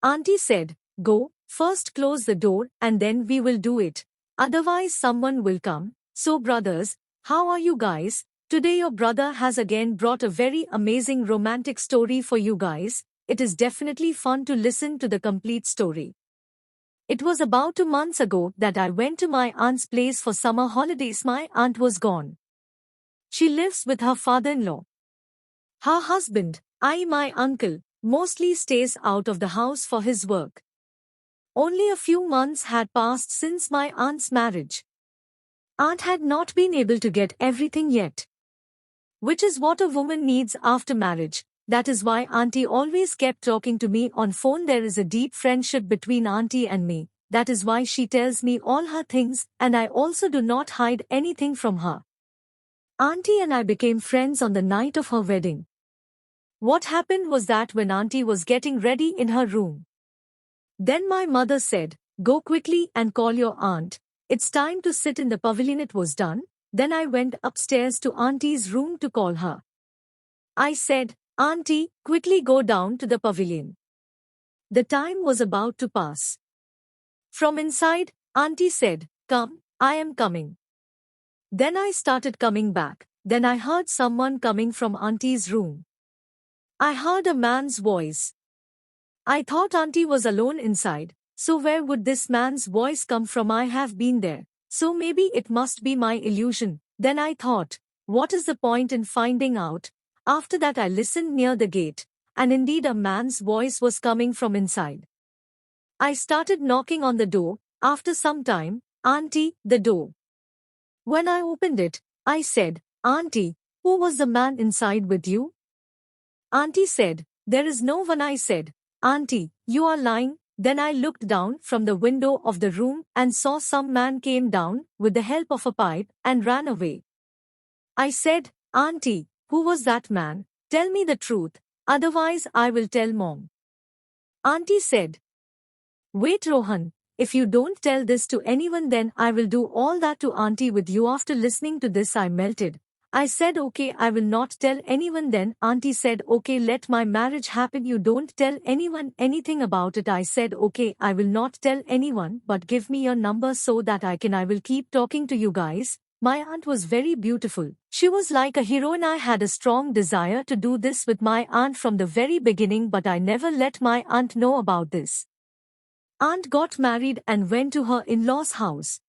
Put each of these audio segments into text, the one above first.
Aunty said, go, first close the door and then we will do it. Otherwise someone will come. So brothers, how are you guys? Today your brother has again brought a very amazing romantic story for you guys. It is definitely fun to listen to the complete story. It was about 2 months ago that I went to my aunt's place for summer holidays. My aunt was gone. She lives with her father-in-law. Her husband, my uncle, mostly stays out of the house for his work. Only a few months had passed since my aunt's marriage. Aunt had not been able to get everything yet, which is what a woman needs after marriage. That is why Aunty always kept talking to me on phone. There is a deep friendship between Aunty and me. That is why she tells me all her things, and I also do not hide anything from her. Aunty and I became friends on the night of her wedding. What happened was that when Aunty was getting ready in her room, then my mother said, go quickly and call your aunt. It's time to sit in the pavilion. It was done. Then I went upstairs to Auntie's room to call her. I said, Aunty, quickly go down to the pavilion. The time was about to pass. From inside, Aunty said, come, I am coming. Then I started coming back. Then I heard someone coming from Auntie's room. I heard a man's voice. I thought Aunty was alone inside. So where would this man's voice come from? I have been there. So maybe it must be my illusion. Then I thought, what is the point in finding out? After that I listened near the gate, and indeed a man's voice was coming from inside. I started knocking on the door. After some time, Aunty, the door. When I opened it, I said, Aunty, who was the man inside with you? Aunty said, there is no one. I said, Aunty, you are lying. Then I looked down from the window of the room and saw some man came down with the help of a pipe and ran away. I said, Aunty, who was that man? Tell me the truth, otherwise I will tell Mom. Aunty said, wait Rohan, if you don't tell this to anyone then I will do all that to Aunty with you. After listening to this I melted. I said okay, I will not tell anyone. Then Aunty said okay, let my marriage happen. You don't tell anyone anything about it. I said okay, I will not tell anyone, but give me your number so that I will keep talking to you guys. My aunt was very beautiful. She was like a heroine. I had a strong desire to do this with my aunt from the very beginning, but I never let my aunt know about this. Aunt got married and went to her in-laws' house.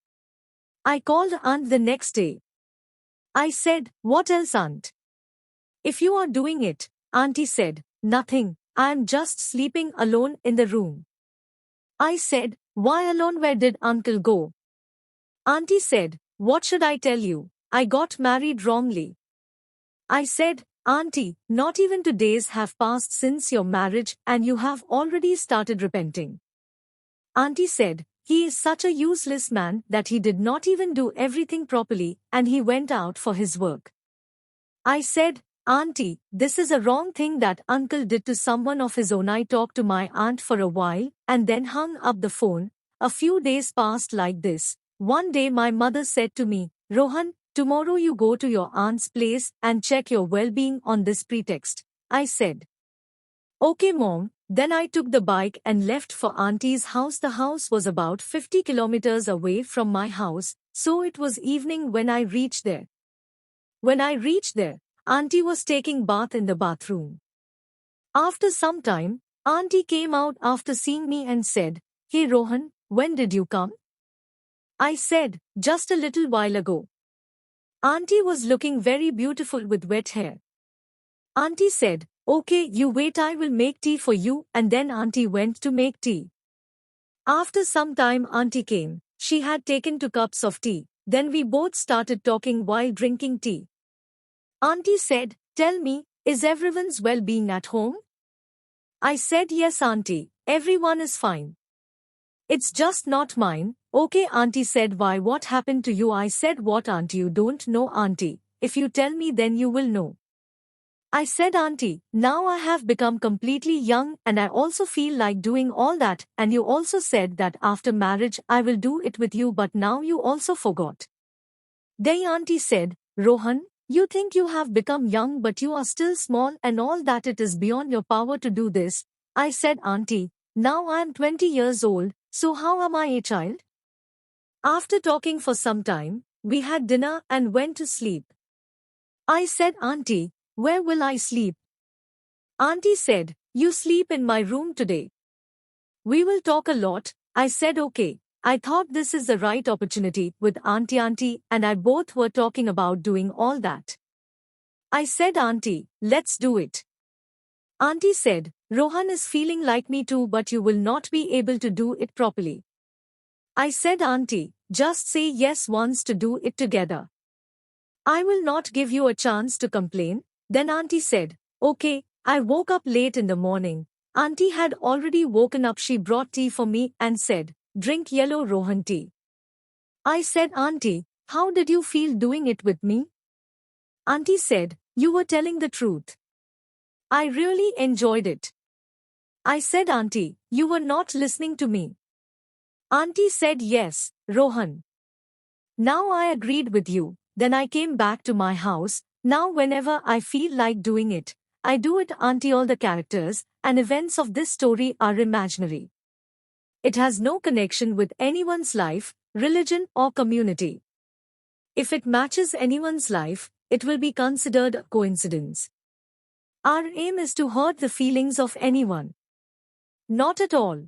I called aunt the next day. I said, what else aunt? If you are doing it, Aunty said, nothing, I am just sleeping alone in the room. I said, why alone? Where did uncle go? Aunty said, what should I tell you? I got married wrongly. I said, Aunty, not even 2 days have passed since your marriage and you have already started repenting. Aunty said, he is such a useless man that he did not even do everything properly and he went out for his work. I said, Aunty, this is a wrong thing that uncle did to someone of his own. I talked to my aunt for a while and then hung up the phone. A few days passed like this. One day my mother said to me, Rohan, tomorrow you go to your aunt's place and check your well-being on this pretext. I said, okay Mom. Then I took the bike and left for Auntie's house. The house was about 50 kilometers away from my house, so it was evening when I reached there. When I reached there, Auntie was taking bath in the bathroom. After some time, Auntie came out after seeing me and said, hey Rohan, when did you come? I said, just a little while ago. Auntie was looking very beautiful with wet hair. Auntie said, okay, you wait, I will make tea for you, and then Auntie went to make tea. After some time Auntie came. She had taken 2 cups of tea. Then we both started talking while drinking tea. Auntie said, tell me, is everyone's well-being at home? I said yes Auntie, everyone is fine. It's just not mine. Okay Auntie said, why, what happened to you? I said, what Auntie, you don't know Auntie. If you tell me then you will know. I said, Auntie, now I have become completely young and I also feel like doing all that, and you also said that after marriage I will do it with you, but now you also forgot. Then Auntie said, Rohan, you think you have become young but you are still small and all that, it is beyond your power to do this. I said, Auntie, Now I am 20 years old, so how am I a child? After talking for some time, we had dinner and went to sleep. I said, Aunty, where will I sleep? Aunty said, you sleep in my room today. We will talk a lot. I said okay. I thought this is the right opportunity with Aunty and I both were talking about doing all that. I said, Aunty, let's do it. Aunty said, Rohan is feeling like me too, but you will not be able to do it properly. I said, Aunty, just say yes once to do it together. I will not give you a chance to complain. Then Aunty said, okay. I woke up late in the morning. Aunty had already woken up. She brought tea for me and said, drink yellow Rohan tea. I said, Aunty, how did you feel doing it with me? Aunty said, you were telling the truth. I really enjoyed it. I said, Aunty, you were not listening to me. Aunty said, yes, Rohan. Now I agreed with you. Then I came back to my house. Now whenever I feel like doing it, I do it. Aunty, all the characters and events of this story are imaginary. It has no connection with anyone's life, religion or community. If it matches anyone's life, it will be considered a coincidence. Our aim is to hurt the feelings of anyone. Not at all.